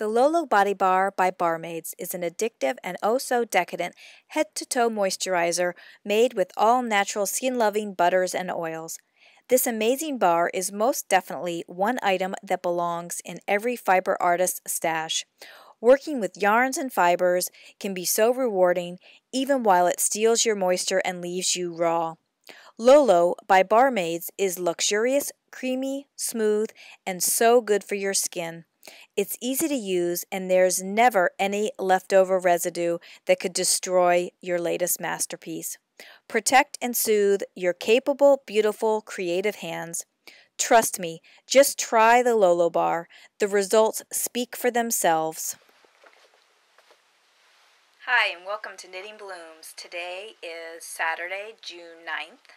The Lolo Body Bar by Barmaids is an addictive and oh so decadent head-to-toe moisturizer made with all natural skin-loving butters and oils. This amazing bar is most definitely one item that belongs in every fiber artist's stash. Working with yarns and fibers can be so rewarding even while it steals your moisture and leaves you raw. Lolo by Barmaids is luxurious, creamy, smooth, and so good for your skin. It's easy to use, and there's never any leftover residue that could destroy your latest masterpiece. Protect and soothe your capable, beautiful, creative hands. Trust me, just try the Lolo Bar. The results speak for themselves. Hi, and welcome to Knitting Blooms. Today is Saturday, June 9th.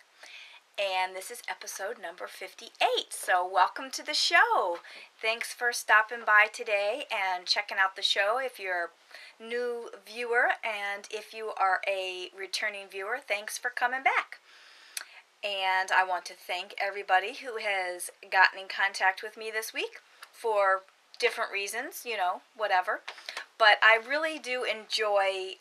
And this is episode number 58. So welcome to the show. Thanks for stopping by today and checking out the show. If you're a new viewer and if you are a returning viewer, thanks for coming back. And I want to thank everybody who has gotten in contact with me this week for different reasons, you know, whatever. But I really do enjoy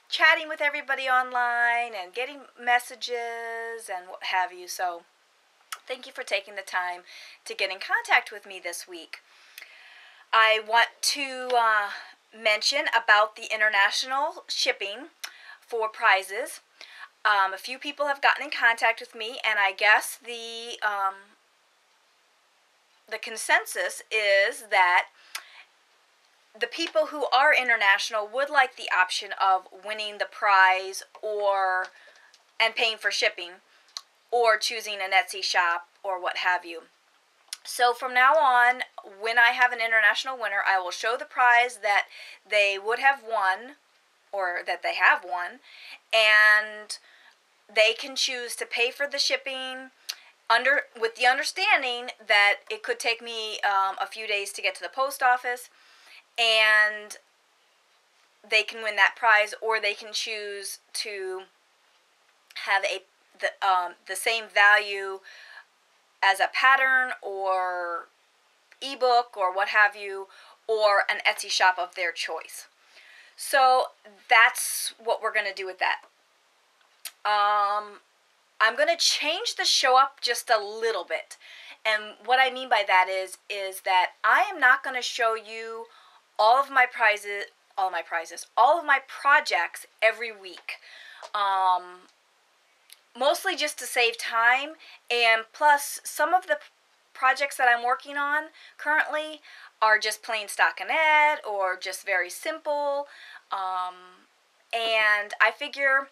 chatting with everybody online and getting messages and what have you. So thank you for taking the time to get in contact with me this week. I want to mention about the international shipping for prizes. A few people have gotten in contact with me, and I guess the consensus is that the people who are international would like the option of winning the prize and paying for shipping, or choosing an Etsy shop or what have you. So from now on, when I have an international winner, I will show the prize that they would have won, or that they have won, and they can choose to pay for the shipping with the understanding that it could take me a few days to get to the post office. And they can win that prize, or they can choose to have the same value as a pattern or ebook or what have you, or an Etsy shop of their choice. So that's what we're going to do with that. I'm going to change the show up just a little bit. And what I mean by that is that I am not going to show you all of my projects every week. Mostly just to save time, and plus some of the projects that I'm working on currently are just plain stockinette or just very simple. And I figure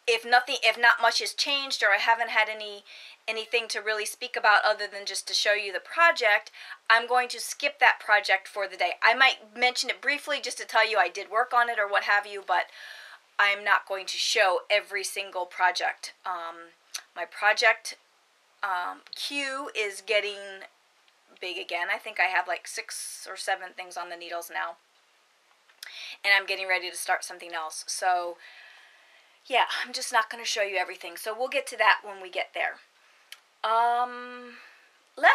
if not much has changed, or I haven't had anything to really speak about other than just to show you the project, I'm going to skip that project for the day. I might mention it briefly just to tell you I did work on it or what have you, but I'm not going to show every single project. My project queue is getting big again. I think I have like 6 or 7 things on the needles now, and I'm getting ready to start something else. So yeah, I'm just not going to show you everything. So we'll get to that when we get there. I'm going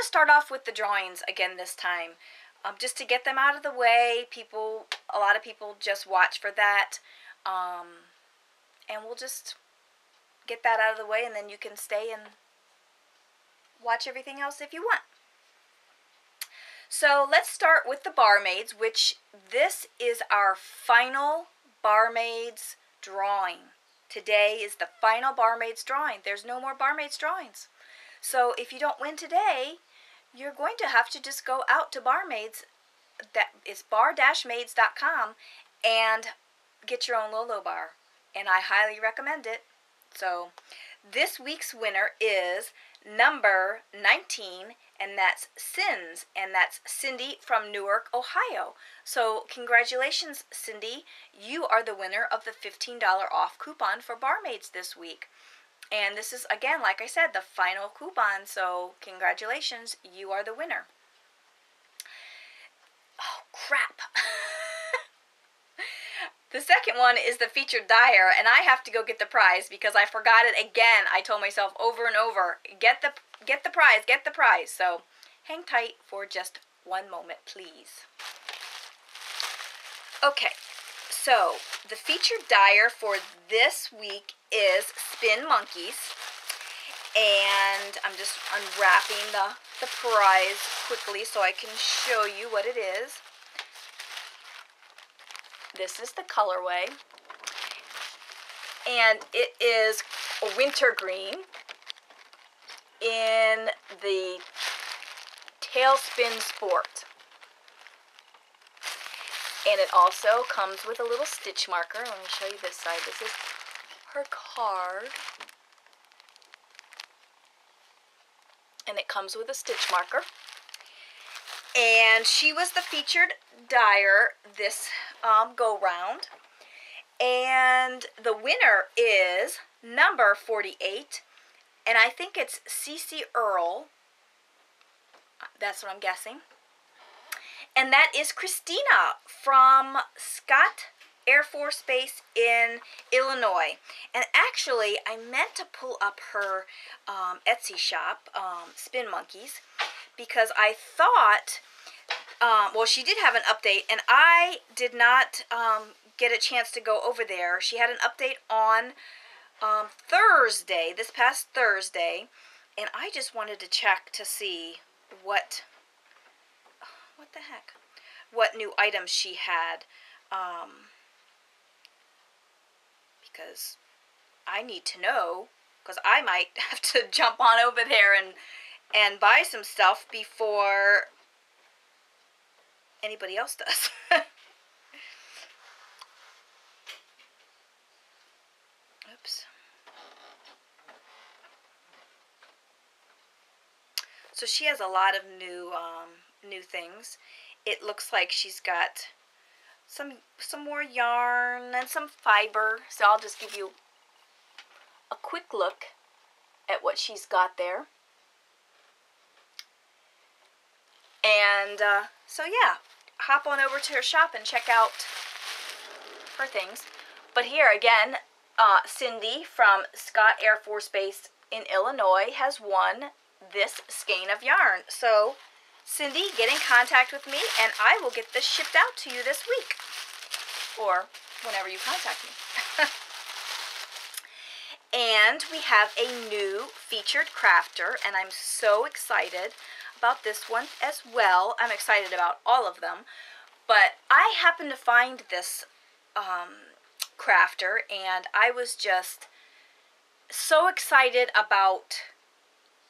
to start off with the drawings again this time, just to get them out of the way. A lot of people just watch for that, and we'll just get that out of the way, and then you can stay and watch everything else if you want. So let's start with the Barmaids, which this is our final Barmaids drawing. Today is the final Barmaids drawing. There's no more Barmaids drawings. So if you don't win today, you're going to have to just go out to Barmaids, that is bar-maids.com, and get your own Lolo bar. And I highly recommend it. So this week's winner is number 19, and that's Sins, and that's Cindy from Newark, Ohio. So congratulations, Cindy. You are the winner of the $15 off coupon for Barmaids this week. And this is, again, like I said, the final coupon, so congratulations, you are the winner. Oh, crap. The second one is the featured dyer, and I have to go get the prize because I forgot it again. I told myself over and over, get the prize, get the prize. So hang tight for just One moment, please. Okay, so the featured dyer for this week is Spin Monkeys. And I'm just unwrapping the prize quickly so I can show you what it is. This is the colorway. And it is a wintergreen in the Tailspin Sport. And it also comes with a little stitch marker. Let me show you this side. This is her card. And it comes with a stitch marker. And she was the featured dyer this go round. And the winner is number 48. And I think it's CC Earl. That's what I'm guessing. And that is Christina from Scott Air Force Base in Illinois. And actually, I meant to pull up her Etsy shop, Spin Monkeys, because I thought, well, she did have an update, and I did not get a chance to go over there. She had an update on Thursday, this past Thursday, and I just wanted to check to see what the heck, what new items she had, because I need to know, because I might have to jump on over there and buy some stuff before anybody else does. Oops. So she has a lot of new things. It looks like she's got some more yarn and some fiber. So I'll just give you a quick look at what she's got there. And so yeah, hop on over to her shop and check out her things. But here again, Cindy from Scott Air Force Base in Illinois has won this skein of yarn. So Cindy, get in contact with me and I will get this shipped out to you this week, or whenever you contact me. And we have a new featured crafter, and I'm so excited about this one as well. I'm excited about all of them, but I happened to find this crafter, and I was just so excited about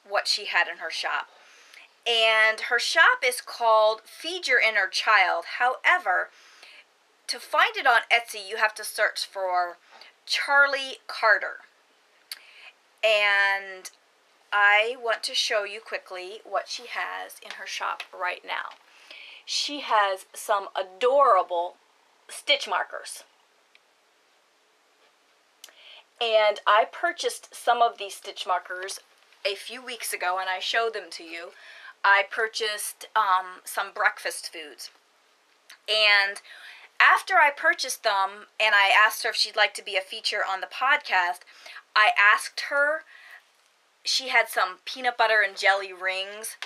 what she had in her shop. And her shop is called Feed Your Inner Child. However, to find it on Etsy, you have to search for Charlie Carter. And I want to show you quickly what she has in her shop right now. She has some adorable stitch markers. And I purchased some of these stitch markers a few weeks ago, and I showed them to you. I purchased some breakfast foods. And after I purchased them, and I asked her if she'd like to be a feature on the podcast, I asked her, she had some peanut butter and jelly rings,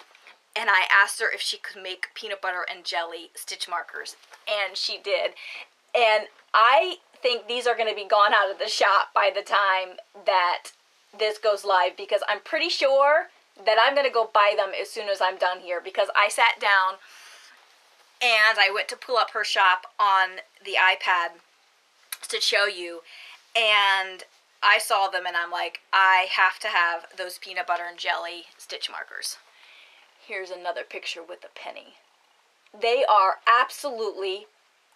and I asked her if she could make peanut butter and jelly stitch markers, and she did. And I think these are going to be gone out of the shop by the time that this goes live, because I'm pretty sure that I'm going to go buy them as soon as I'm done here, because I sat down and I went to pull up her shop on the iPad to show you, and I saw them and I'm like, I have to have those peanut butter and jelly stitch markers. Here's another picture with a penny. They are absolutely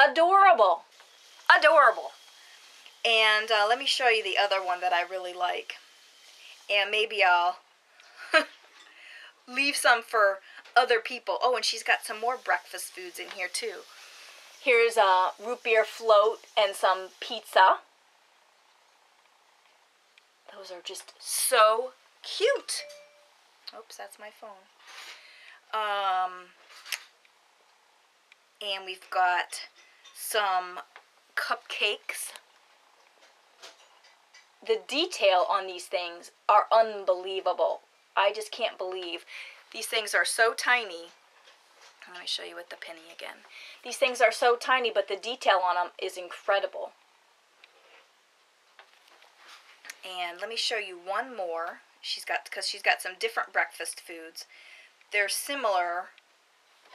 adorable. Adorable. And let me show you the other one that I really like. And maybe I'll leave some for other people. Oh, and she's got some more breakfast foods in here too. Here's a root beer float and some pizza. Those are just so cute. Oops, that's my phone. And we've got some cupcakes. The detail on these things are unbelievable. I just can't believe. These things are so tiny. Let me show you with the penny again. These things are so tiny, but the detail on them is incredible. And let me show you one more. Because she's got some different breakfast foods. They're similar.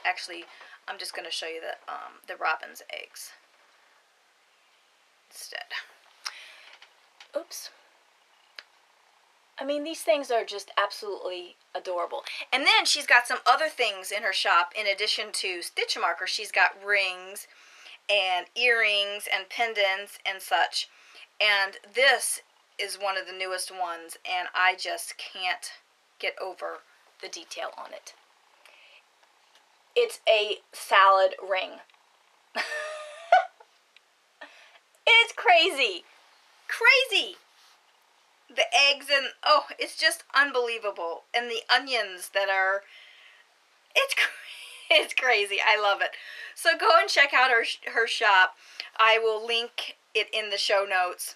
Actually, I'm just going to show you the robin's eggs instead. Oops. I mean, these things are just absolutely adorable. And then she's got some other things in her shop in addition to stitch markers. She's got rings and earrings and pendants and such. And this is one of the newest ones, and I just can't get over the detail on it. It's a salad ring. It's crazy. Crazy. The eggs and, oh, it's just unbelievable. And the onions that are, it's crazy. I love it. So go and check out her shop. I will link it in the show notes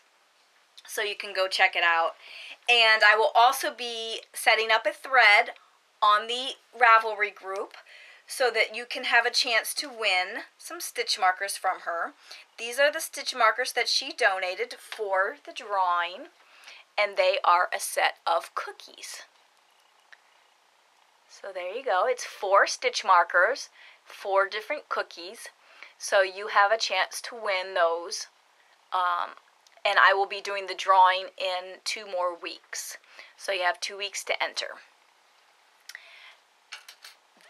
so you can go check it out. And I will also be setting up a thread on the Ravelry group so that you can have a chance to win some stitch markers from her. These are the stitch markers that she donated for the drawing, and they are a set of cookies. So there you go. It's 4 stitch markers, 4 different cookies. So you have a chance to win those. And I will be doing the drawing in 2 more weeks. So you have 2 weeks to enter.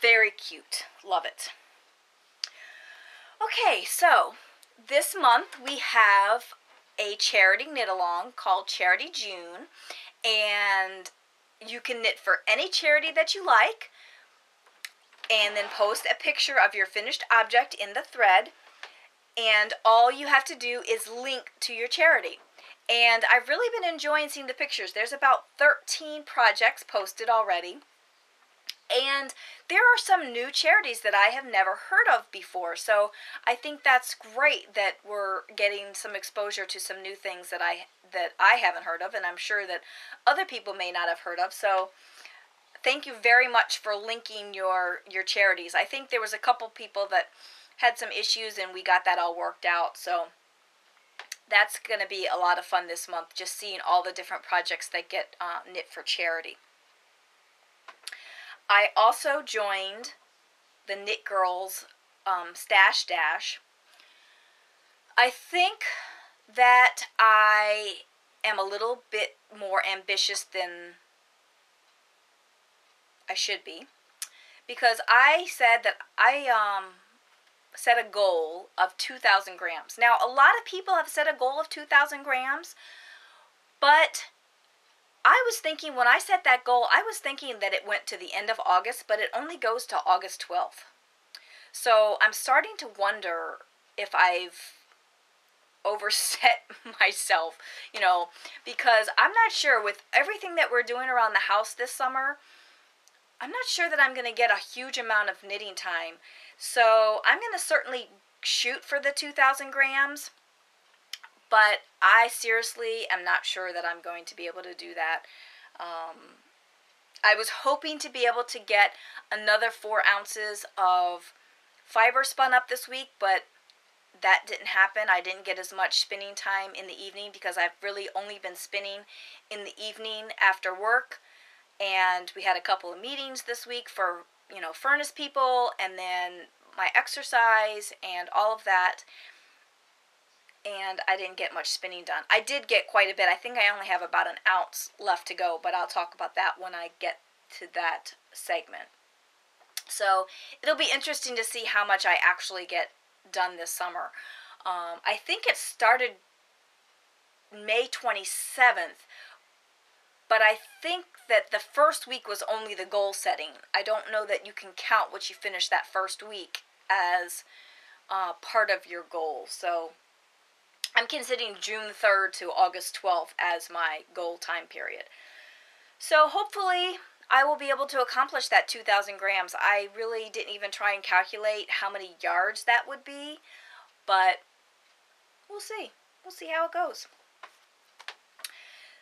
Very cute. Love it. Okay, so this month we have a charity knit along called Charity June, and you can knit for any charity that you like and then post a picture of your finished object in the thread, and all you have to do is link to your charity. And I've really been enjoying seeing the pictures. There's about 13 projects posted already. And there are some new charities that I have never heard of before. So I think that's great that we're getting some exposure to some new things that I haven't heard of, and I'm sure that other people may not have heard of. So thank you very much for linking your charities. I think there was a couple people that had some issues and we got that all worked out. So that's going to be a lot of fun this month, just seeing all the different projects that get knit for charity. I also joined the Knit Girls Stash Dash. I think that I am a little bit more ambitious than I should be, because I said that I set a goal of 2,000 grams. Now, a lot of people have set a goal of 2,000 grams, but I was thinking, when I set that goal, I was thinking that it went to the end of August, but it only goes to August 12th. So I'm starting to wonder if I've overset myself, you know, because I'm not sure with everything that we're doing around the house this summer, I'm not sure that I'm going to get a huge amount of knitting time. So I'm going to certainly shoot for the 2,000 grams. But I seriously am not sure that I'm going to be able to do that. I was hoping to be able to get another 4 ounces of fiber spun up this week, but that didn't happen. I didn't get as much spinning time in the evening because I've really only been spinning in the evening after work. And we had a couple of meetings this week for, you know, furnace people, and then my exercise and all of that. And I didn't get much spinning done. I did get quite a bit. I think I only have about an ounce left to go, but I'll talk about that when I get to that segment. So it'll be interesting to see how much I actually get done this summer. I think it started May 27th, but I think that the first week was only the goal setting. I don't know that you can count what you finished that first week as part of your goal. So I'm considering June 3rd to August 12th as my goal time period. So hopefully I will be able to accomplish that 2,000 grams. I really didn't even try and calculate how many yards that would be, but we'll see. We'll see how it goes.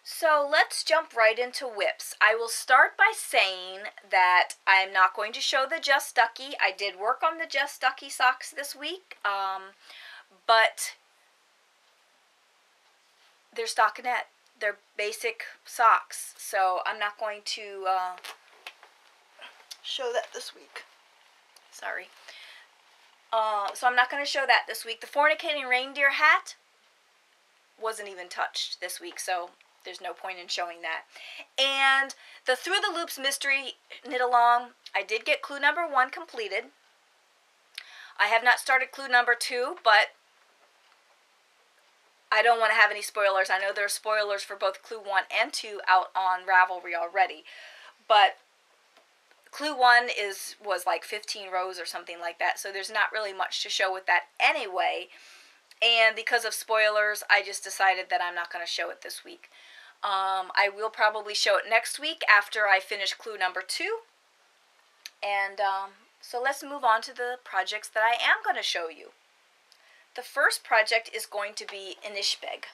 So let's jump right into whips. I will start by saying that I'm not going to show the Just Ducky. I did work on the Just Ducky socks this week, but they're stockinette. They're basic socks, so I'm not going to show that this week. Sorry. So I'm not going to show that this week. The Fornicating Reindeer hat wasn't even touched this week, so there's no point in showing that. And the Through the Loops Mystery Knit Along, I did get clue number 1 completed. I have not started clue number 2, but I don't want to have any spoilers. I know there are spoilers for both clue 1 and 2 out on Ravelry already, but clue 1 was like 15 rows or something like that, so there's not really much to show with that anyway. And because of spoilers, I just decided that I'm not going to show it this week. I will probably show it next week after I finish clue number 2. And so let's move on to the projects that I am going to show you. The first project is going to be Inishbeg,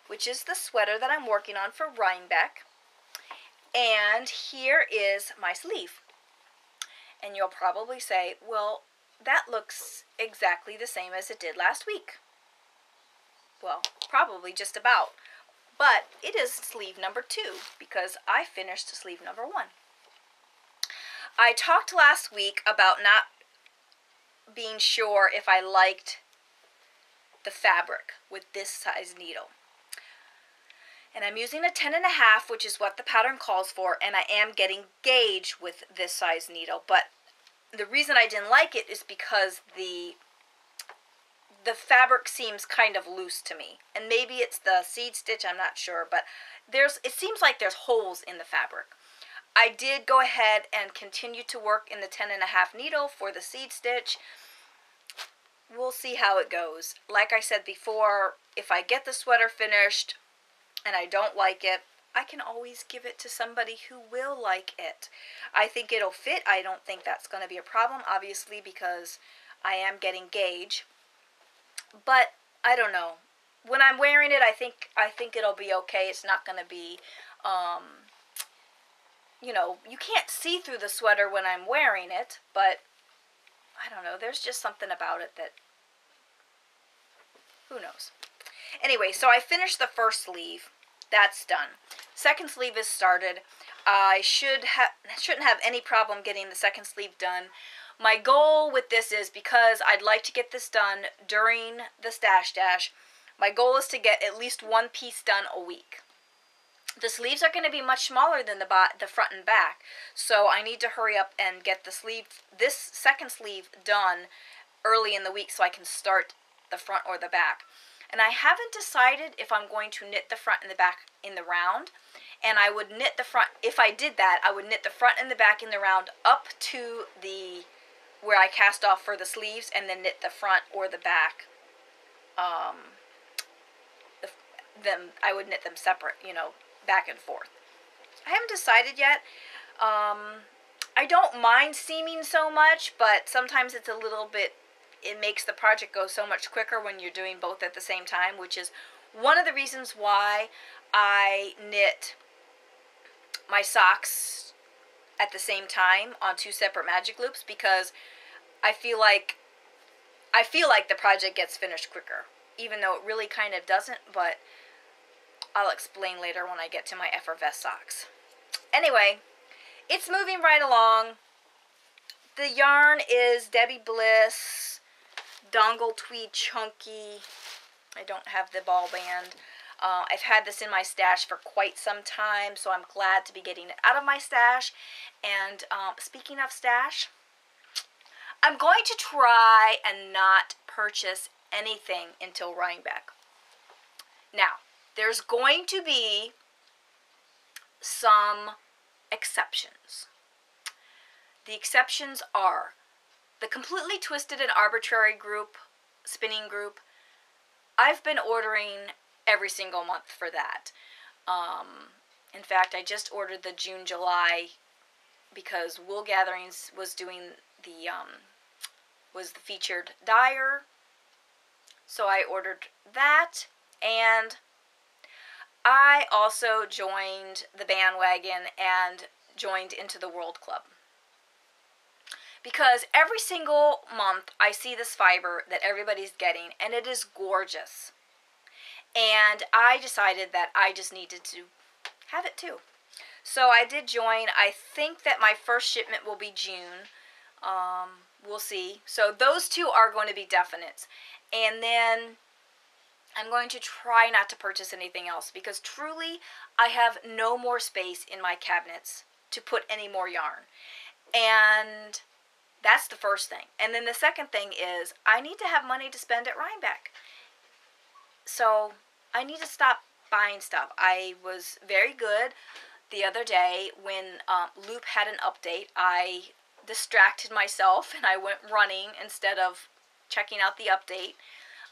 which is the sweater that I'm working on for Reindeer. And here is my sleeve. And you'll probably say, well, that looks exactly the same as it did last week. Well, probably just about. But it is sleeve number 2 because I finished sleeve number 1. I talked last week about not being sure if I liked the fabric with this size needle. And I'm using a 10.5, which is what the pattern calls for, and I am getting gauge with this size needle. But the reason I didn't like it is because the fabric seems kind of loose to me. And maybe it's the seed stitch, I'm not sure, but it seems like there's holes in the fabric. I did go ahead and continue to work in the 10.5 needle for the seed stitch. We'll see how it goes. Like I said before, if I get the sweater finished and I don't like it, I can always give it to somebody who will like it. I think it'll fit. I don't think that's going to be a problem, obviously, because I am getting gauge. But I don't know. When I'm wearing it, I think it'll be okay. It's not going to be, you know, you can't see through the sweater when I'm wearing it, but I don't know. There's just something about it that, who knows. Anyway, so I finished the first sleeve. That's done. Second sleeve is started. I shouldn't have any problem getting the second sleeve done. My goal with this is, because I'd like to get this done during the Stash Dash, my goal is to get at least one piece done a week. The sleeves are going to be much smaller than the front and back, so I need to hurry up and get this second sleeve done early in the week so I can start the front or the back. And I haven't decided if I'm going to knit the front and the back in the round. And I would knit the front, if I did that, I would knit the front and the back in the round up to where I cast off for the sleeves, and then knit the front or the back. I would knit them separate, you know, back and forth. I haven't decided yet. I don't mind seaming so much, but sometimes it's a little bit, it makes the project go so much quicker when you're doing both at the same time, which is one of the reasons why I knit my socks at the same time on 2 separate magic loops, because I feel like the project gets finished quicker, even though it really kind of doesn't, but I'll explain later when I get to my Effervesce socks. Anyway, it's moving right along. The yarn is Debbie Bliss Donegal Tweed Chunky. I don't have the ball band. I've had this in my stash for quite some time, so I'm glad to be getting it out of my stash. And speaking of stash, I'm going to try and not purchase anything until Reindeer. Now, there's going to be some exceptions. The exceptions are the Completely Twisted and Arbitrary group, spinning group. I've been ordering every single month for that. In fact, I just ordered the June, July, because Wool Gatherings was doing was the featured dyer. So I ordered that, and I also joined the bandwagon and joined into the World Club. Because every single month I see this fiber that everybody's getting, and it is gorgeous. And I decided that I just needed to have it too. So I did join. I think that my first shipment will be June. We'll see. So those two are going to be definites. And then I'm going to try not to purchase anything else, because truly I have no more space in my cabinets to put any more yarn. And that's the first thing. And then the second thing is I need to have money to spend at Reindeer. So I need to stop buying stuff. I was very good the other day when Loop had an update. I distracted myself and I went running instead of checking out the update.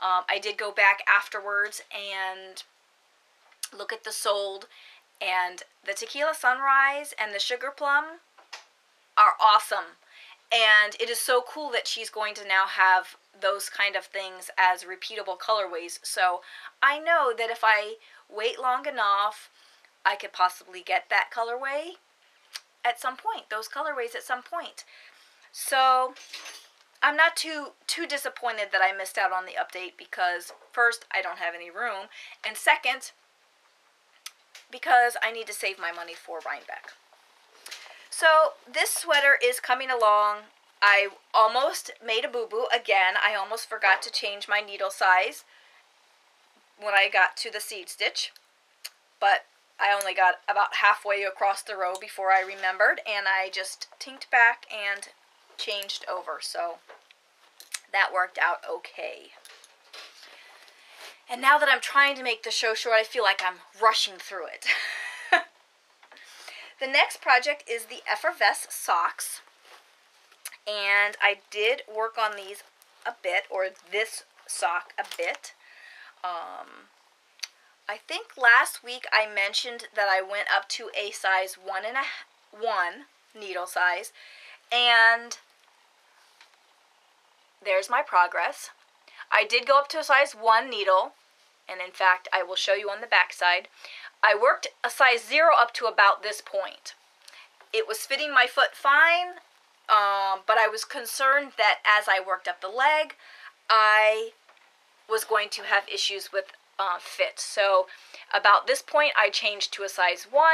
I did go back afterwards and look at the sold, and the Tequila Sunrise and the Sugar Plum are awesome. And it is so cool that she's going to now have those kind of things as repeatable colorways. So I know that if I wait long enough, I could possibly get that colorway at some point, those colorways at some point. So I'm not too disappointed that I missed out on the update, because first, I don't have any room, and second, because I need to save my money for Reindeer. So this sweater is coming along. I almost made a boo-boo again. I almost forgot to change my needle size when I got to the seed stitch, but I only got about halfway across the row before I remembered, and I just tinked back and changed over, so that worked out okay. And now that I'm trying to make the show short, I feel like I'm rushing through it. The next project is the Effervesce socks, and I did work on these a bit, or this sock a bit. I think last week I mentioned that I went up to a size 1 needle size, and there's my progress. I did go up to a size 1 needle, and in fact I will show you on the back side. I worked a size 0 up to about this point. It was fitting my foot fine, but I was concerned that as I worked up the leg, I was going to have issues with fit. So about this point I changed to a size 1,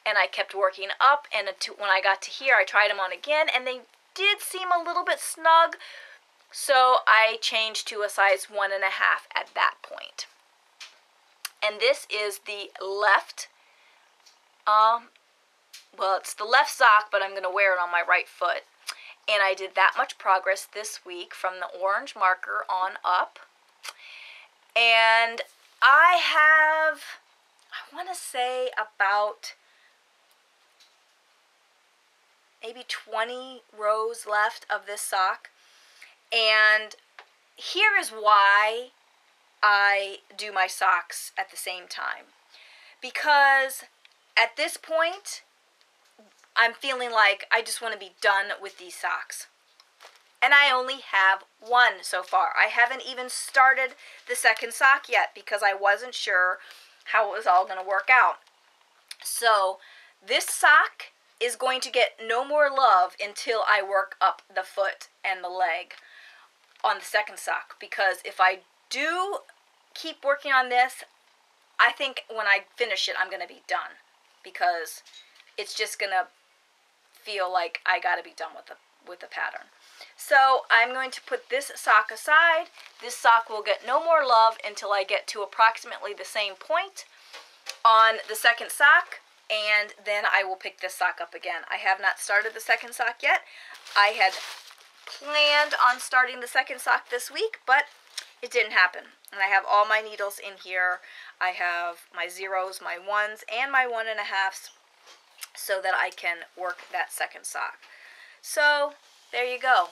and I kept working up, and when I got to here I tried them on again, and they did seem a little bit snug, so I changed to a size 1.5 at that point. And this is the left, well, it's the left sock, but I'm going to wear it on my right foot. And I did that much progress this week from the orange marker on up. And I have, I want to say about maybe 20 rows left of this sock. And here is why I do my socks at the same time. Because at this point, I'm feeling like I just want to be done with these socks. And I only have one so far. I haven't even started the second sock yet because I wasn't sure how it was all going to work out. So this sock is going to get no more love until I work up the foot and the leg on the second sock. Because if I do keep working on this, I think when I finish it, I'm going to be done. Because it's just going to feel like I got to be done with the pattern. So I'm going to put this sock aside. This sock will get no more love until I get to approximately the same point on the second sock, and then I will pick this sock up again. I have not started the second sock yet. I had planned on starting the second sock this week, but it didn't happen. And I have all my needles in here. I have my 0s, my 1s, and my 1.5s so that I can work that second sock. So there you go.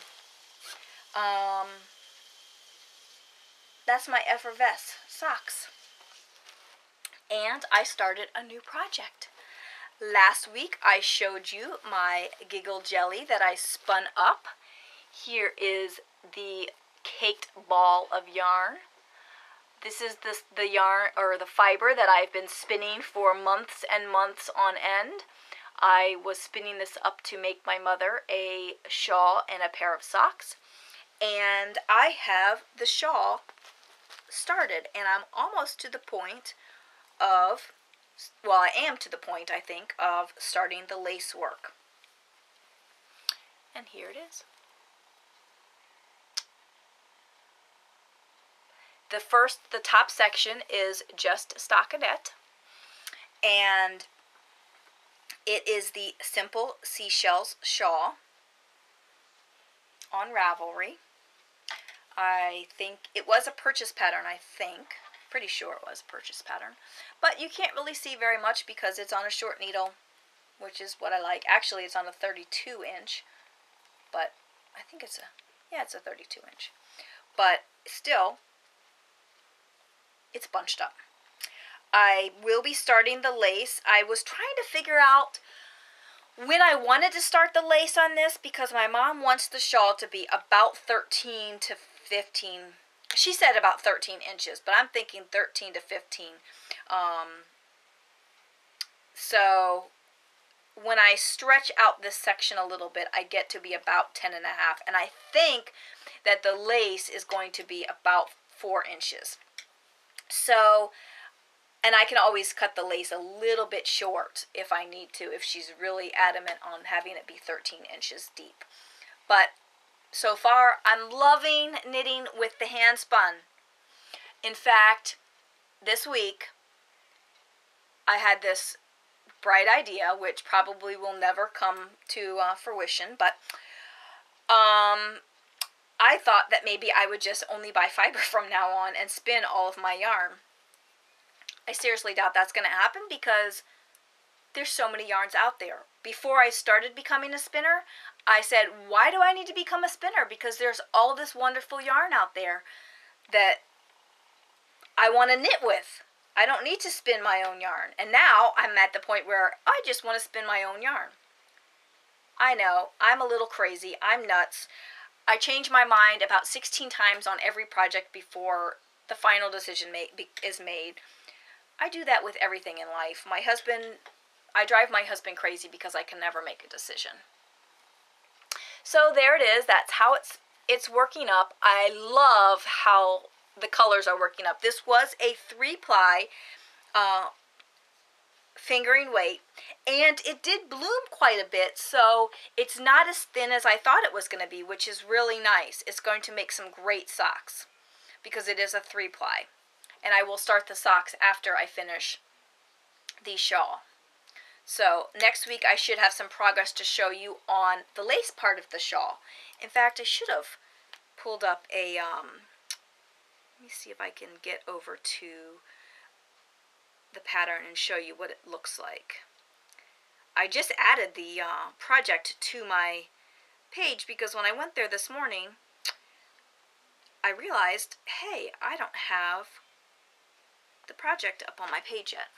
That's my Effervesce socks. And I started a new project. Last week I showed you my Giggle jelly that I spun up. Here is the caked ball of yarn This is the yarn, or the fiber, that I've been spinning for months and months on end. I was spinning this up to make my mother a shawl and a pair of socks. And I have the shawl started, and I'm almost to the point of, well, I am to the point, I think, of starting the lace work. And here it is. The top section is just stockinette, and it is the simple Seashells shawl on Ravelry. I think it was a purchase pattern, pretty sure it was a purchase pattern, but you can't really see very much because it's on a short needle, which is what I like. Actually, it's on a 32 inch, but I think it's a 32 inch, but still, it's bunched up. I will be starting the lace. I was trying to figure out when I wanted to start the lace on this, because my mom wants the shawl to be about 13 to 15. She said about 13 inches, but I'm thinking 13 to 15. So when I stretch out this section a little bit, I get to be about 10 and a half. And I think that the lace is going to be about 4 inches. So, and I can always cut the lace a little bit short if I need to, if she's really adamant on having it be 13 inches deep. But so far, I'm loving knitting with the Handspun. In fact, this week, I had this bright idea, which probably will never come to fruition, but I thought that maybe I would just only buy fiber from now on and spin all of my yarn. I seriously doubt that's going to happen because there's so many yarns out there. Before I started becoming a spinner, I said, why do I need to become a spinner? Because there's all this wonderful yarn out there that I want to knit with. I don't need to spin my own yarn. And now I'm at the point where I just want to spin my own yarn. I know, I'm a little crazy. I'm nuts. I change my mind about 16 times on every project before the final decision is made. I do that with everything in life. I drive my husband crazy because I can never make a decision. So there it is. That's how it's working up. I love how the colors are working up. This was a 3-ply fingering weight, and it did bloom quite a bit, so it's not as thin as I thought it was going to be, which is really nice. It's going to make some great socks because it is a 3-ply, and I will start the socks after I finish the shawl. So next week I should have some progress to show you on the lace part of the shawl. In fact, I should have pulled up a let me see if I can get over to the pattern and show you what it looks like. I just added the project to my page because when I went there this morning, I realized, hey, I don't have the project up on my page yet.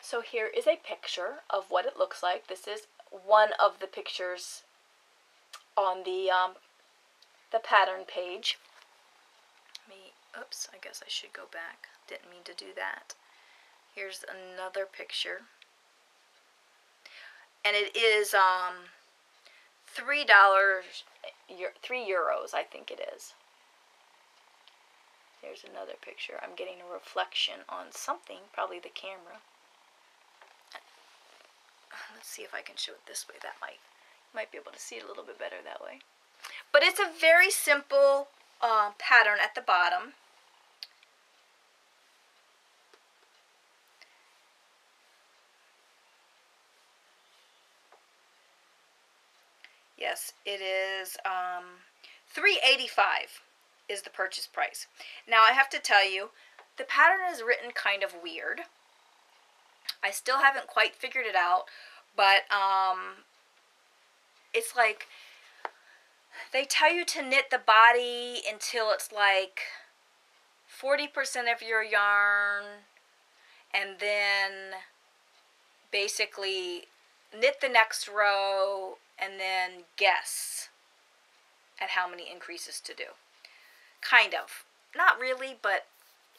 So here is a picture of what it looks like. This is one of the pictures on the pattern page. Oops, I guess I should go back. Didn't mean to do that. Here's another picture. And it is $3, €3, I think it is. Here's another picture. I'm getting a reflection on something, probably the camera. Let's see if I can show it this way. That might be able to see it a little bit better that way. But it's a very simple pattern at the bottom. Yes, it is $3.85 is the purchase price. Now I have to tell you, the pattern is written kind of weird. I still haven't quite figured it out, but it's like they tell you to knit the body until it's like 40% of your yarn, and then basically knit the next row and then guess at how many increases to do. Kind of. not really, but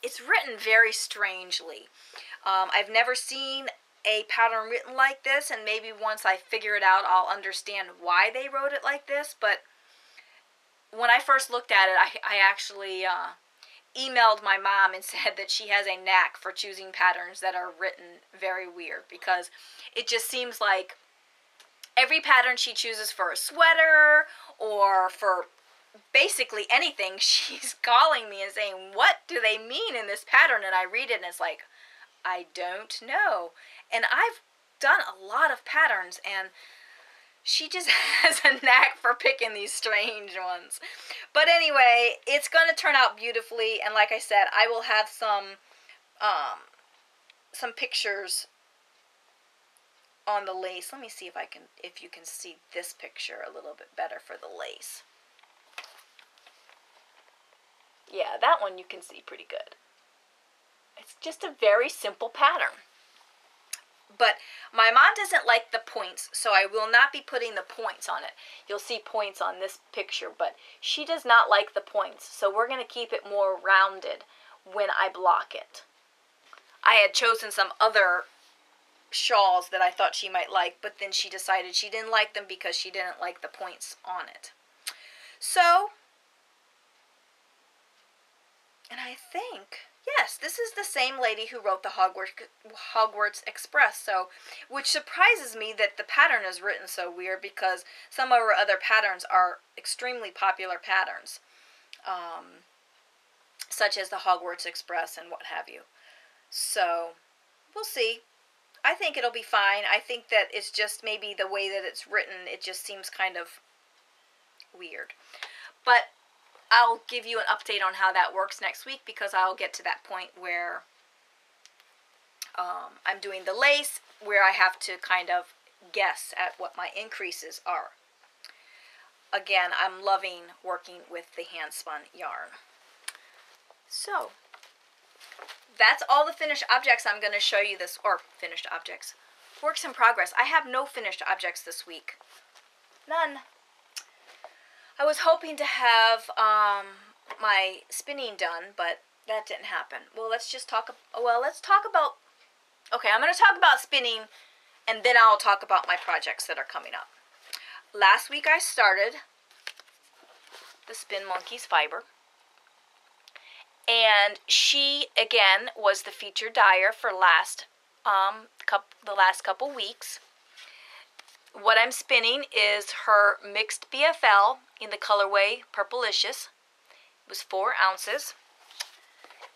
it's written very strangely. I've never seen a pattern written like this, and maybe once I figure it out, I'll understand why they wrote it like this. But when I first looked at it, I actually emailed my mom and said that she has a knack for choosing patterns that are written very weird, because it just seems like every pattern she chooses for a sweater or for basically anything, she's calling me and saying, what do they mean in this pattern? And I read it and it's like, I don't know. And I've done a lot of patterns, and she just has a knack for picking these strange ones. But anyway, it's going to turn out beautifully, and like I said, I will have some pictures on the lace. Let me see if you can see this picture a little bit better for the lace. Yeah, that one you can see pretty good. It's just a very simple pattern. But my mom doesn't like the points, so I will not be putting the points on it. You'll see points on this picture, but she does not like the points, so we're going to keep it more rounded when I block it. I had chosen some other shawls that I thought she might like, but then she decided she didn't like them because she didn't like the points on it. So, and I think, yes, this is the same lady who wrote the Hogwarts Express, so, which surprises me that the pattern is written so weird, because some of her other patterns are extremely popular patterns, such as the Hogwarts Express and what have you. So, we'll see. I think it'll be fine. I think that it's just maybe the way that it's written, it just seems kind of weird. But I'll give you an update on how that works next week, because I'll get to that point where I'm doing the lace, where I have to kind of guess at what my increases are. Again, I'm loving working with the Handspun yarn. So, that's all the finished objects I'm going to show you this, or finished objects, works in progress. I have no finished objects this week. None. I was hoping to have my spinning done, but that didn't happen. Well, let's talk about, okay, I'm going to talk about spinning, and then I'll talk about my projects that are coming up. Last week I started the Spin Monkeys fiber, and she, again, was the featured dyer for the last couple weeks. What I'm spinning is her mixed BFL in the colorway Purplicious. It was 4 ounces.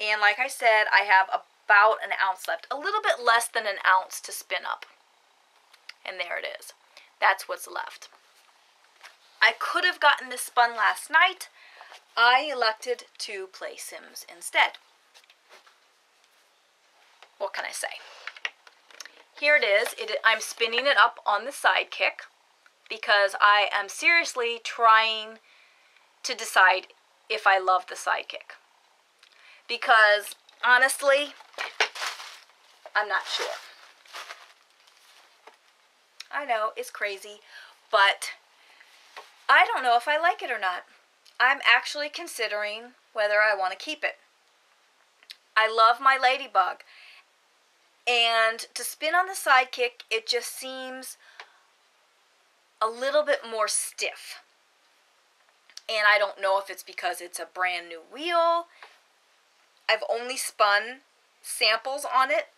And like I said, I have about an ounce left. A little bit less than an ounce to spin up. And there it is. That's what's left. I could have gotten this spun last night. I elected to play Sims instead. What can I say? Here it is. I'm spinning it up on the Sidekick because I am seriously trying to decide if I love the Sidekick. Because, honestly, I'm not sure. I know, it's crazy, but I don't know if I like it or not. I'm actually considering whether I want to keep it. I love my Ladybug. And to spin on the Sidekick, it just seems a little bit more stiff. And I don't know if it's because it's a brand new wheel. I've only spun samples on it.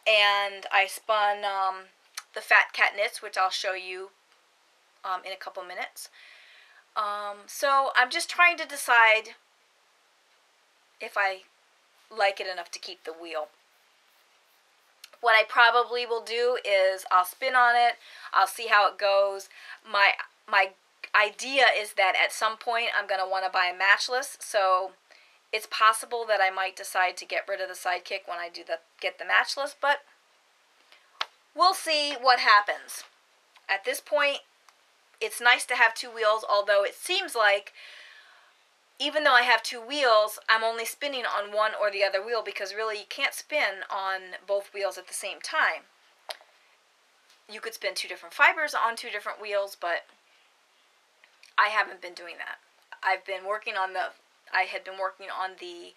And I spun the Fat Cat Knits, which I'll show you in a couple minutes. So I'm just trying to decide if I like it enough to keep the wheel. What I probably will do is I'll spin on it, I'll see how it goes. My idea is that at some point I'm going to want to buy a matchless, so it's possible that I might decide to get rid of the Sidekick when I get the matchless, but we'll see what happens. At this point, it's nice to have 2 wheels, although it seems like even though I have 2 wheels, I'm only spinning on one or the other wheel, because really you can't spin on both wheels at the same time. You could spin 2 different fibers on 2 different wheels, but I haven't been doing that. I've been working on the I had been working on the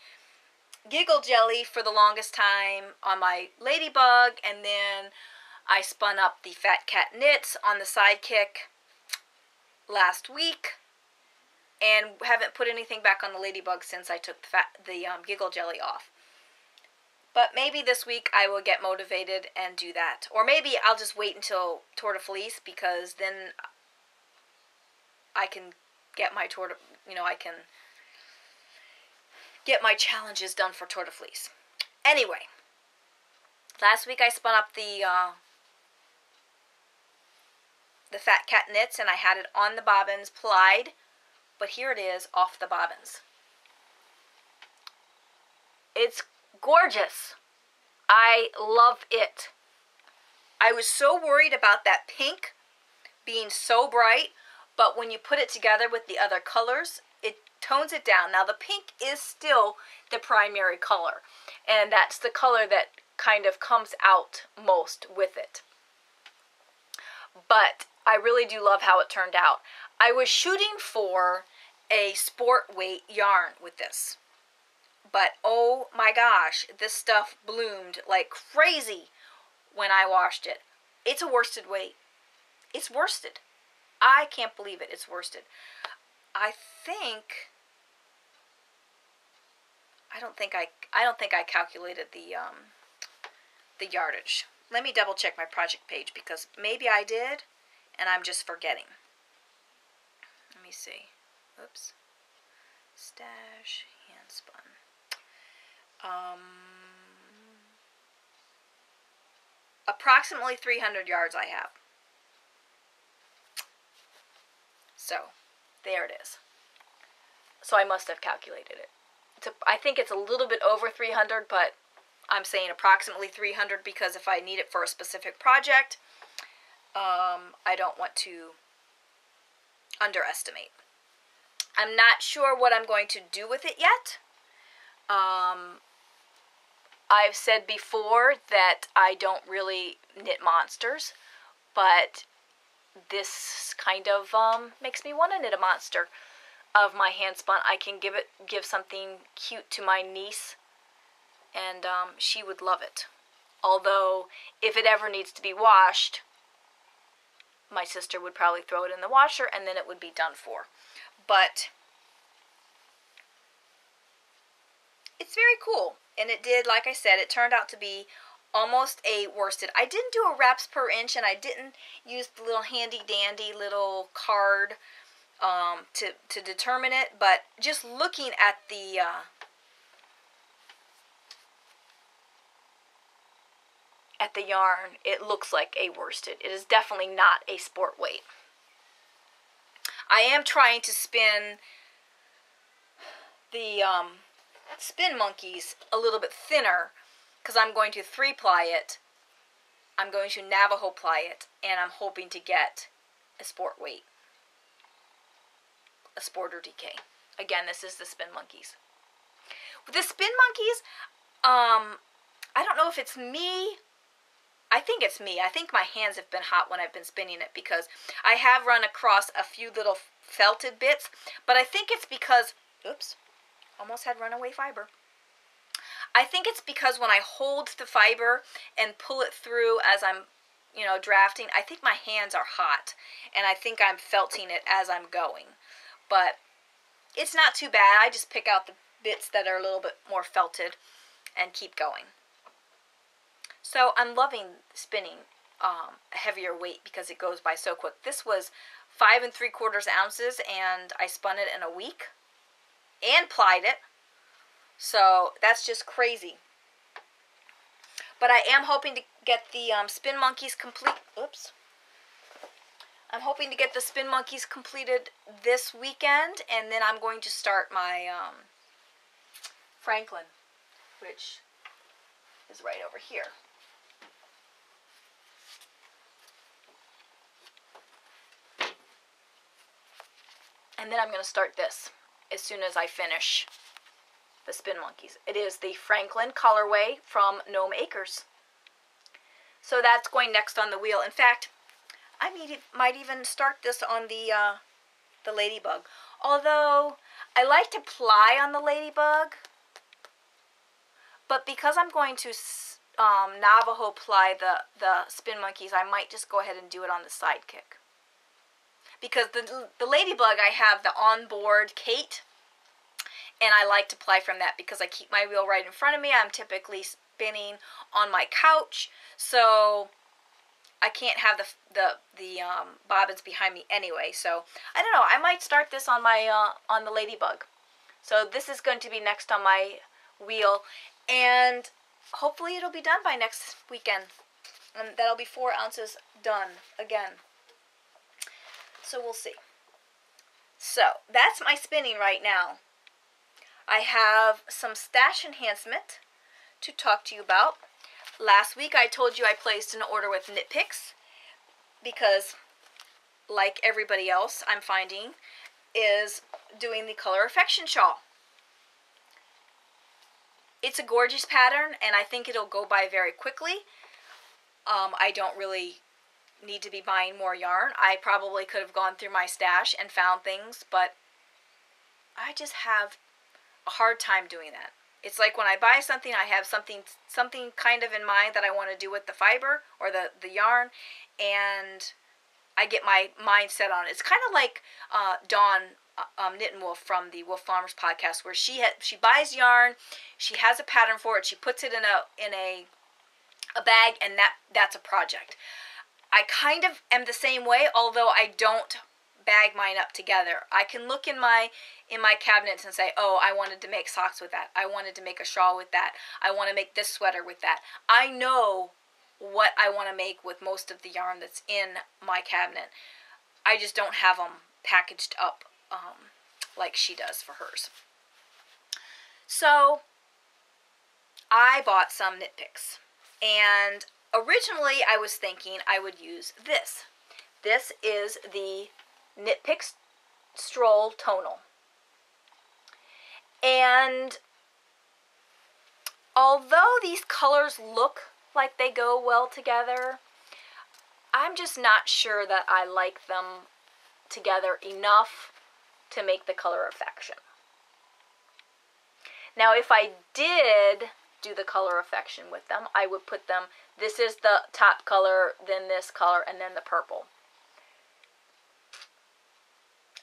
Giggle jelly for the longest time on my ladybug, and then I spun up the Fat Cat Knits on the Sidekick last week, and haven't put anything back on the ladybug since I took the Giggle jelly off. But maybe this week I will get motivated and do that. Or maybe I'll just wait until Tour de Felice, because then I can get my I can get my challenges done for Tour de Felice. Anyway, last week I spun up the Fat Cat Knits, and I had it on the bobbins plied, but here it is off the bobbins. It's gorgeous. I love it. I was so worried about that pink being so bright, but when you put it together with the other colors, it tones it down. Now the pink is still the primary color, and that's the color that kind of comes out most with it. But I really do love how it turned out. I was shooting for a sport weight yarn with this, but oh my gosh, this stuff bloomed like crazy when I washed it. It's a worsted weight. It's worsted. I can't believe it. It's worsted. I don't think I calculated the yardage. Let me double check my project page, because maybe I did and I'm just forgetting. Let me see. Oops. Stash, Handspun. Approximately 300 yards I have. So, there it is. So I must have calculated it. I think it's a little bit over 300, but I'm saying approximately 300 because if I need it for a specific project, I don't want to underestimate. I'm not sure what I'm going to do with it yet. I've said before that I don't really knit monsters, but this kind of makes me want to knit a monster of my Handspun. I can give something cute to my niece, and she would love it. Although, if it ever needs to be washed, my sister would probably throw it in the washer, and then it would be done for. But it's very cool, and it did, like I said, it turned out to be almost a worsted. I didn't do a wraps per inch, and I didn't use the little handy dandy little card to determine it, but just looking at the yarn, it looks like a worsted. It is definitely not a sport weight. I am trying to spin the spin monkeys a little bit thinner, because I'm going to 3-ply it. I'm going to Navajo ply it, and I'm hoping to get a sport weight. A sport or DK. Again, this is the spin monkeys. With the spin monkeys, I don't know if it's me. I think it's me. I think my hands have been hot when I've been spinning it, because I have run across a few little felted bits, but I think it's because, oops, almost had runaway fiber. I think it's because when I hold the fiber and pull it through as I'm, drafting, I think my hands are hot, and I think I'm felting it as I'm going. But it's not too bad. I just pick out the bits that are a little bit more felted and keep going. So I'm loving spinning a heavier weight because it goes by so quick. This was 5 3/4 ounces, and I spun it in a week and plied it. So that's just crazy. But I am hoping to get the spin monkeys complete. Oops. I'm hoping to get the spin monkeys completed this weekend, and then I'm going to start my Franklin, which is right over here. And then I'm going to start this as soon as I finish the spin monkeys. It is the Franklin colorway from GnomeAcres. So that's going next on the wheel. In fact, I might even start this on the ladybug. Although, I like to ply on the ladybug, but because I'm going to Navajo ply the spin monkeys, I might just go ahead and do it on the sidekick. Because the ladybug, I have the onboard Kate, and I like to ply from that because I keep my wheel right in front of me. I'm typically spinning on my couch, so I can't have the bobbins behind me anyway. So I don't know. I might start this on my on the ladybug. So this is going to be next on my wheel, and hopefully it'll be done by next weekend, and that'll be 4 ounces done again. So we'll see. So that's my spinning right now. I have some stash enhancement to talk to you about. Last week I told you I placed an order with Knit Picks because, like everybody else I'm finding, is doing the Color Affection shawl. It's a gorgeous pattern, and I think it'll go by very quickly. I don't really need to be buying more yarn. I probably could have gone through my stash and found things, but I just have a hard time doing that. It's like when I buy something, I have something kind of in mind that I want to do with the fiber or the yarn, and I get my mind set on it. It's kind of like Dawn Knit Wolf from the Wolf Farmers podcast, where she buys yarn, she has a pattern for it, she puts it in a bag, and that's a project. I kind of am the same way, although I don't bag mine up together. I can look in my cabinets and say, oh, I wanted to make socks with that. I wanted to make a shawl with that. I want to make this sweater with that. I know what I want to make with most of the yarn that's in my cabinet. I just don't have them packaged up like she does for hers. So I bought some Knit Picks, and originally I was thinking I would use this. This is the Knit Picks Stroll Tonal. And although these colors look like they go well together, I'm just not sure that I like them together enough to make the Color Affection. Now, if I did do the Color Affection with them, I would put them, this is the top color, then this color, and then the purple.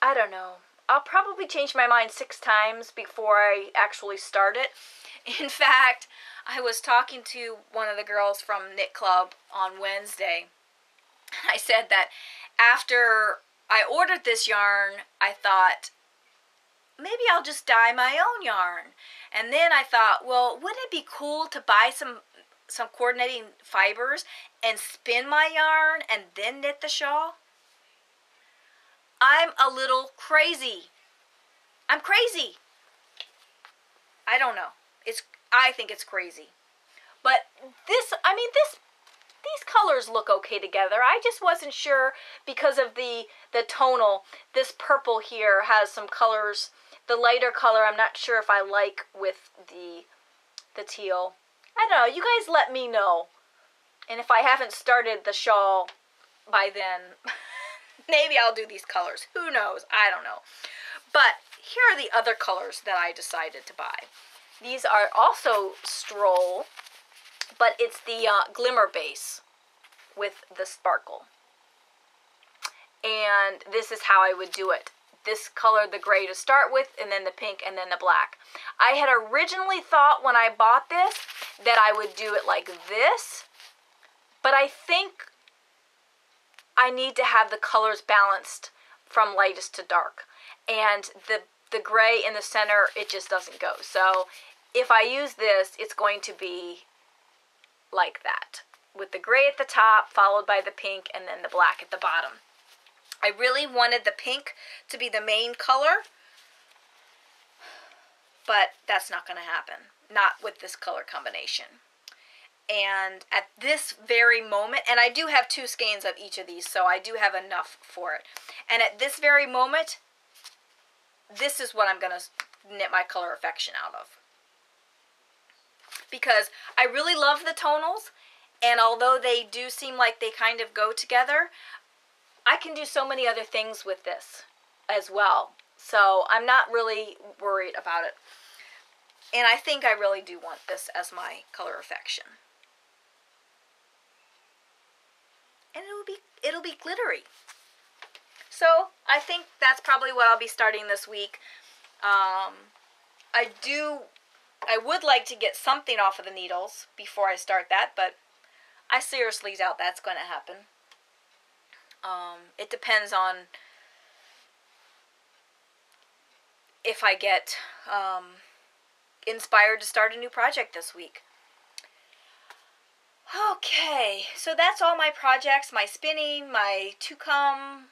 I don't know. I'll probably change my mind 6 times before I actually start it. In fact, I was talking to one of the girls from Knit Club on Wednesday. I said that after I ordered this yarn, I thought, maybe I'll just dye my own yarn. And then I thought, well, wouldn't it be cool to buy some coordinating fibers and spin my yarn and then knit the shawl? I'm a little crazy. I'm crazy. I don't know. I think it's crazy. But these colors look okay together. I just wasn't sure because of the tonal. This purple here has some colors. The lighter color I'm not sure if I like with the teal. I don't know. You guys let me know. And if I haven't started the shawl by then, maybe I'll do these colors. Who knows? I don't know. But here are the other colors that I decided to buy. These are also Stroll, but it's the Glimmer base with the sparkle. And this is how I would do it. This color, the gray to start with, and then the pink, and then the black. I had originally thought when I bought this that I would do it like this, but I think I need to have the colors balanced from lightest to dark. And the gray in the center, it just doesn't go. So if I use this, it's going to be like that, with the gray at the top, followed by the pink, and then the black at the bottom. I really wanted the pink to be the main color, but that's not going to happen. Not with this color combination. And at this very moment, and I do have 2 skeins of each of these, so I do have enough for it. And at this very moment, this is what I'm going to knit my Color Affection out of. Because I really love the tonals, and although they do seem like they kind of go together, I can do so many other things with this as well. So I'm not really worried about it. And I think I really do want this as my Colorifection. And it'll be glittery. So I think that's probably what I'll be starting this week. I would like to get something off of the needles before I start that, but I seriously doubt that's going to happen. It depends on if I get inspired to start a new project this week. Okay, so that's all my projects, my spinning, my to-come.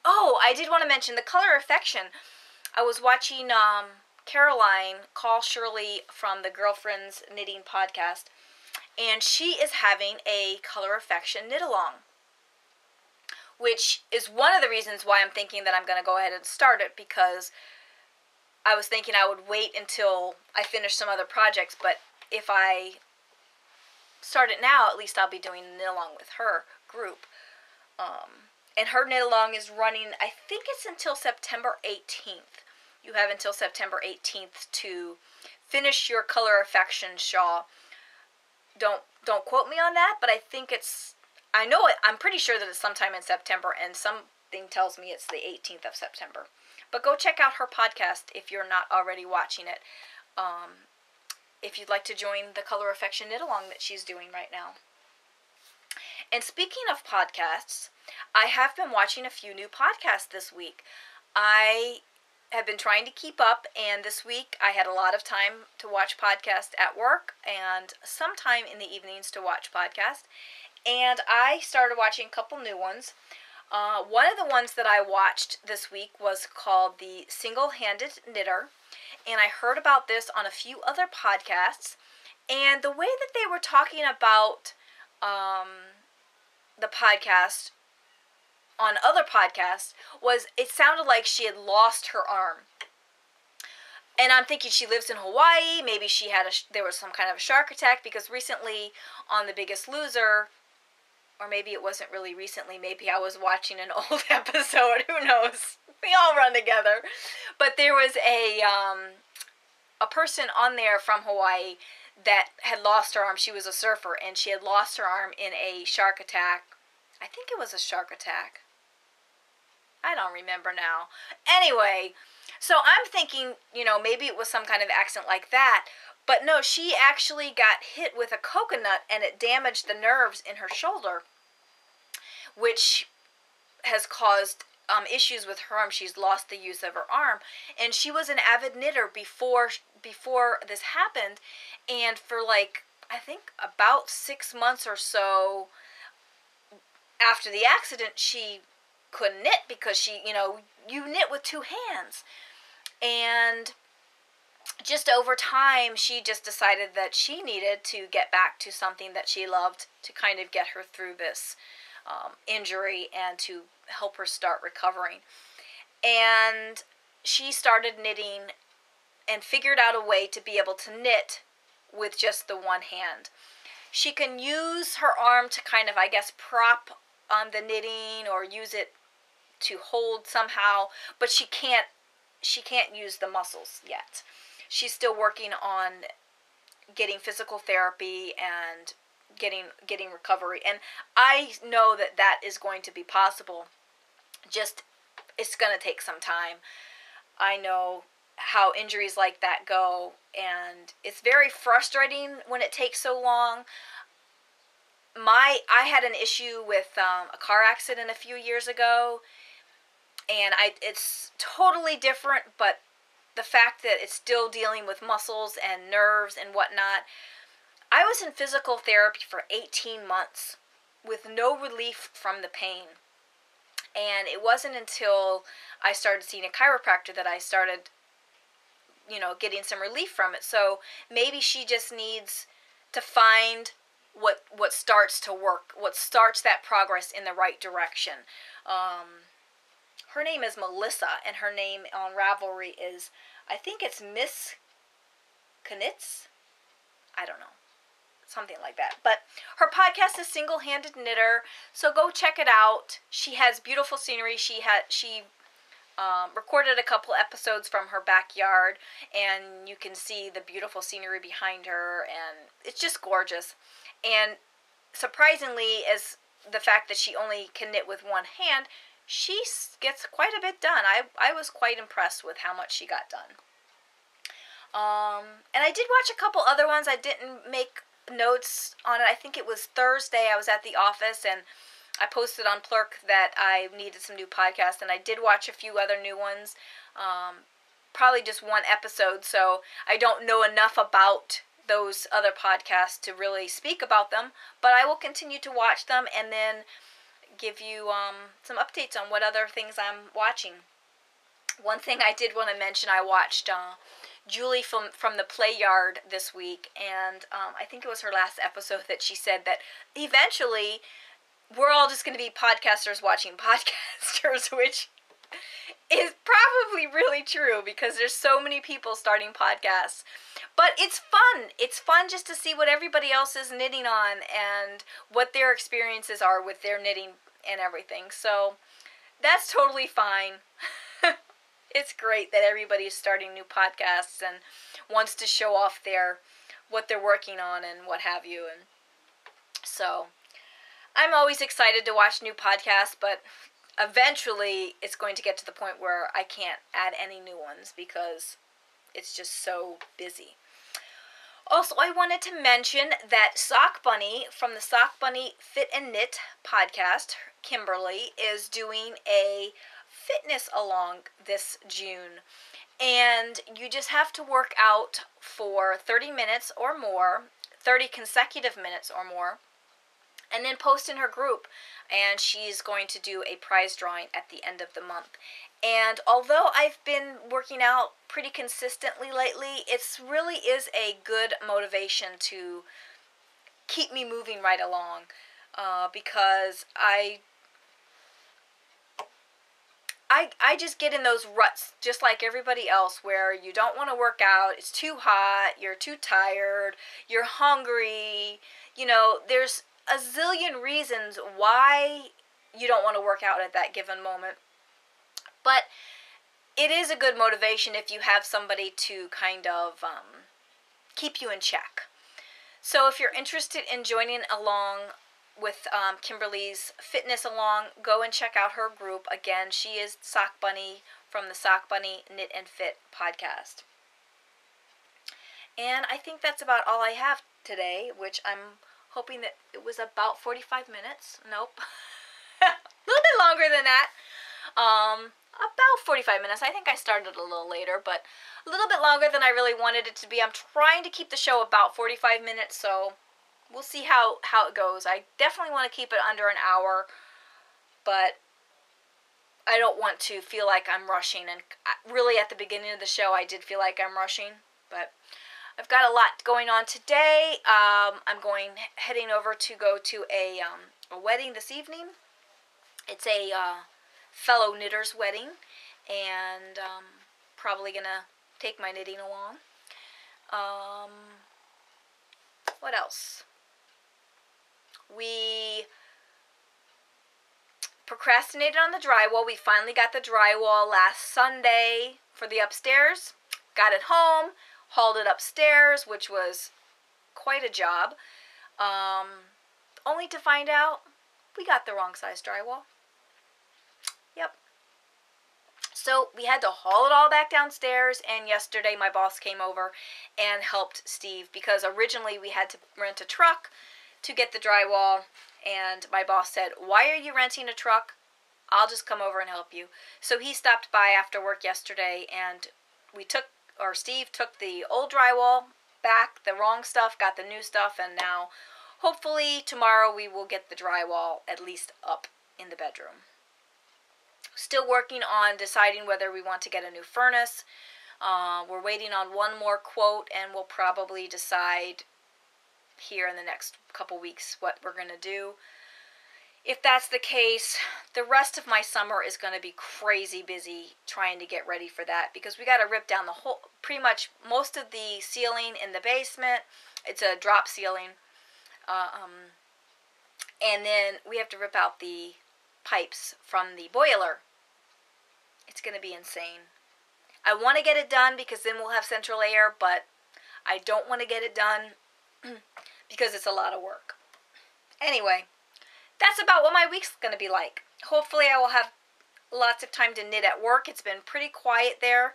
Oh, I did want to mention the Colorifection. I was watching Caroline call Shirley from the Girlfriends Knitting podcast, and she is having a Colorifection knit-along, which is one of the reasons why I'm thinking that I'm going to go ahead and start it, because I was thinking I would wait until I finish some other projects, but if I start it now, at least I'll be doing a knit-along with her group. And her knit-along is running, I think it's until September 18th. You have until September 18th to finish your Colorifection shawl. Don't quote me on that, but I think I'm pretty sure that it's sometime in September, and something tells me it's the 18th of September. But go check out her podcast if you're not already watching it. If you'd like to join the Colorifection knit-along that she's doing right now. And speaking of podcasts, I have been watching a few new podcasts this week. I have been trying to keep up, and this week I had a lot of time to watch podcasts at work and some time in the evenings to watch podcasts. And I started watching a couple new ones. One of the ones that I watched this week was called The Single-Handed Knitter, and I heard about this on a few other podcasts, and the way that they were talking about the podcast on other podcasts was, it sounded like she had lost her arm. And I'm thinking she lives in Hawaii, maybe there was some kind of a shark attack, because recently on The Biggest Loser, or maybe it wasn't really recently, maybe I was watching an old episode, who knows, we all run together, but there was a person on there from Hawaii that had lost her arm. She was a surfer, and she had lost her arm in a shark attack. I think it was a shark attack. I don't remember now. Anyway, so I'm thinking, maybe it was some kind of accident like that. But no, she actually got hit with a coconut, and it damaged the nerves in her shoulder, which has caused issues with her arm. She's lost the use of her arm. And she was an avid knitter before this happened. And for I think about 6 months or so after the accident, she couldn't knit because she, you knit with two hands. And just over time, she just decided that she needed to get back to something that she loved to kind of get her through this injury and to help her start recovering. And she started knitting and figured out a way to be able to knit with just the one hand. She can use her arm to kind of, I guess, prop on the knitting or use it to hold somehow, but she can't use the muscles yet. She's still working on getting physical therapy and getting recovery, and I know that is going to be possible. Just, it's going to take some time. I know how injuries like that go, and it's very frustrating when it takes so long. I had an issue with a car accident a few years ago, and it's totally different, but the fact that it's still dealing with muscles and nerves and whatnot. I was in physical therapy for 18 months with no relief from the pain. And it wasn't until I started seeing a chiropractor that I started, getting some relief from it. So maybe she just needs to find what starts to work, what starts that progress in the right direction. Her name is Melissa, and her name on Ravelry is, I think it's Mskiknits. I don't know. Something like that. But her podcast is Single-Handed Knitter, so go check it out. She has beautiful scenery. She recorded a couple episodes from her backyard, and you can see the beautiful scenery behind her, and it's just gorgeous. And surprisingly, as the fact that she only can knit with one hand, she gets quite a bit done. I was quite impressed with how much she got done. And I did watch a couple other ones. I didn't make notes on it. I think it was Thursday. I was at the office, and I posted on Plurk that I needed some new podcasts, and I did watch a few other new ones. Probably just one episode, so I don't know enough about those other podcasts to really speak about them, but I will continue to watch them and then give you some updates on what other things I'm watching. One thing I did want to mention, I watched Julie from the Play Yard this week, and I think it was her last episode that she said that eventually we're all just going to be podcasters watching podcasters, which is probably really true because there's so many people starting podcasts. But it's fun. It's fun just to see what everybody else is knitting on and what their experiences are with their knitting and everything. So that's totally fine. It's great that everybody is starting new podcasts and wants to show off what they're working on and what have you. And so I'm always excited to watch new podcasts, but eventually it's going to get to the point where I can't add any new ones because it's just so busy. Also, I wanted to mention that Sockbunny from the Sockbunny Fit and Knit podcast, Kimberly, is doing a fitness along this June. And you just have to work out for 30 minutes or more, 30 consecutive minutes or more, and then post in her group. And she's going to do a prize drawing at the end of the month. And although I've been working out pretty consistently lately, it really is a good motivation to keep me moving right along. Because I just get in those ruts, just like everybody else, where you don't want to work out, it's too hot, you're too tired, you're hungry, you know, there's a zillion reasons why you don't want to work out at that given moment. But it is a good motivation if you have somebody to kind of keep you in check. So if you're interested in joining along with Kimberly's Fitness Along, go and check out her group. Again, she is Sockbunny from the Sockbunny Knit and Fit podcast. And I think that's about all I have today, which I'm hoping that it was about 45 minutes. Nope. A little bit longer than that. About 45 minutes. I think I started a little later, but a little bit longer than I really wanted it to be. I'm trying to keep the show about 45 minutes, so we'll see how it goes. I definitely want to keep it under an hour, but I don't want to feel like I'm rushing. And really, at the beginning of the show, I did feel like I'm rushing, but I've got a lot going on today. I'm heading over to go to a wedding this evening. It's a fellow knitter's wedding, and probably gonna take my knitting along. What else? We procrastinated on the drywall. We finally got the drywall last Sunday for the upstairs. Got it home, hauled it upstairs, which was quite a job. Only to find out we got the wrong size drywall. Yep. So we had to haul it all back downstairs, and yesterday my boss came over and helped Steve, because originally we had to rent a truck to get the drywall, and my boss said, "Why are you renting a truck? I'll just come over and help you." So he stopped by after work yesterday, and Steve took the old drywall back, the wrong stuff, got the new stuff, and now hopefully tomorrow we will get the drywall at least up in the bedroom. Still working on deciding whether we want to get a new furnace. We're waiting on one more quote, and we'll probably decide here in the next couple weeks what we're going to do. If that's the case, the rest of my summer is going to be crazy busy trying to get ready for that, because we got to rip down pretty much most of the ceiling in the basement. It's a drop ceiling. And then we have to rip out the pipes from the boiler. It's going to be insane. I want to get it done because then we'll have central air, but I don't want to get it done because it's a lot of work. Anyway, that's about what my week's going to be like. Hopefully I will have lots of time to knit at work. It's been pretty quiet there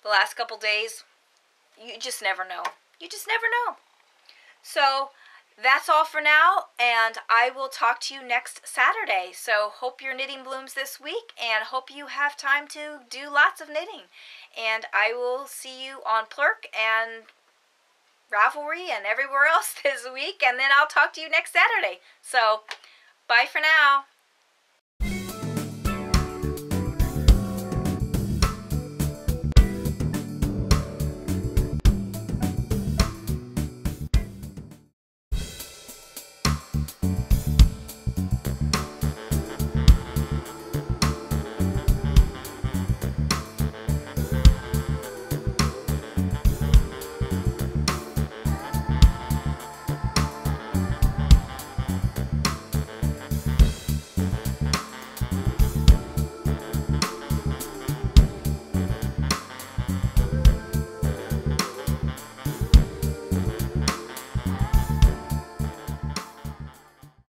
the last couple days. You just never know. You just never know. So that's all for now, and I will talk to you next Saturday. So hope you're knitting blooms this week, and hope you have time to do lots of knitting. And I will see you on Plurk and Ravelry and everywhere else this week, and then I'll talk to you next Saturday. So bye for now.